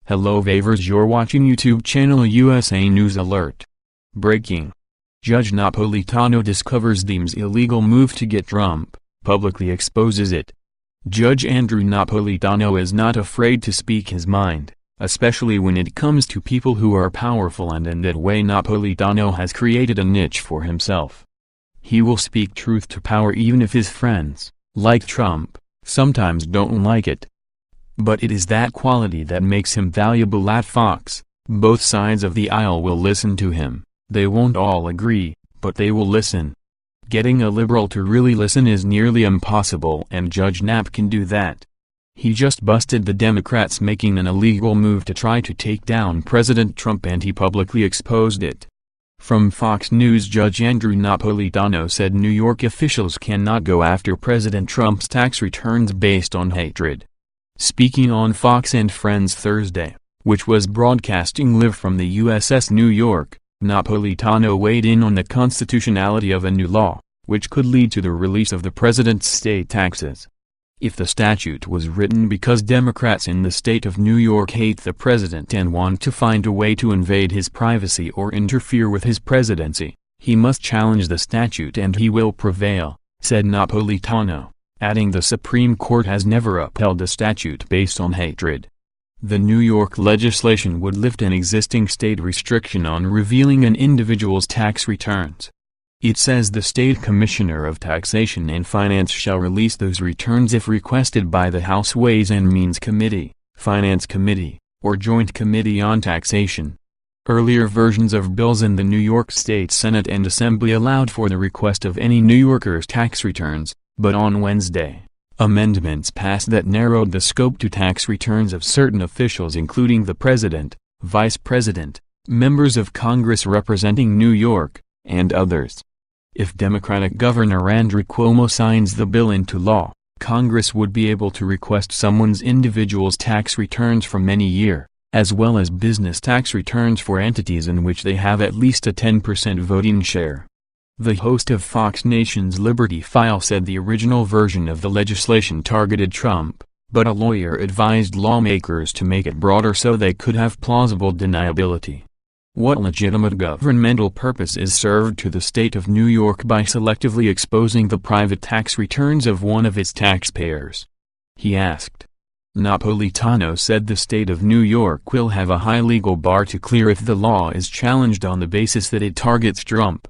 Hello Vavers, you're watching YouTube channel USA News Alert. Breaking. Judge Napolitano discovers Dems' illegal move to get Trump, publicly exposes it. Judge Andrew Napolitano is not afraid to speak his mind, especially when it comes to people who are powerful, and in that way Napolitano has created a niche for himself. He will speak truth to power even if his friends, like Trump, sometimes don't like it. But it is that quality that makes him valuable at Fox. Both sides of the aisle will listen to him. They won't all agree, but they will listen. Getting a liberal to really listen is nearly impossible, and Judge Nap can do that. He just busted the Democrats making an illegal move to try to take down President Trump, and he publicly exposed it. From Fox News, Judge Andrew Napolitano said New York officials cannot go after President Trump's tax returns based on hatred. Speaking on Fox and Friends Thursday, which was broadcasting live from the USS New York, Napolitano weighed in on the constitutionality of a new law, which could lead to the release of the president's state taxes. If the statute was written because Democrats in the state of New York hate the president and want to find a way to invade his privacy or interfere with his presidency, he must challenge the statute and he will prevail, said Napolitano, adding the Supreme Court has never upheld a statute based on hatred. The New York legislation would lift an existing state restriction on revealing an individual's tax returns. It says the State Commissioner of Taxation and Finance shall release those returns if requested by the House Ways and Means Committee, Finance Committee, or Joint Committee on Taxation. Earlier versions of bills in the New York State Senate and Assembly allowed for the request of any New Yorker's tax returns, but on Wednesday, amendments passed that narrowed the scope to tax returns of certain officials, including the president, vice president, members of Congress representing New York, and others. If Democratic Governor Andrew Cuomo signs the bill into law, Congress would be able to request someone's individual's tax returns from any year, as well as business tax returns for entities in which they have at least a 10% voting share. The host of Fox Nation's Liberty File said the original version of the legislation targeted Trump, but a lawyer advised lawmakers to make it broader so they could have plausible deniability. What legitimate governmental purpose is served to the state of New York by selectively exposing the private tax returns of one of its taxpayers? He asked. Napolitano said the state of New York will have a high legal bar to clear if the law is challenged on the basis that it targets Trump.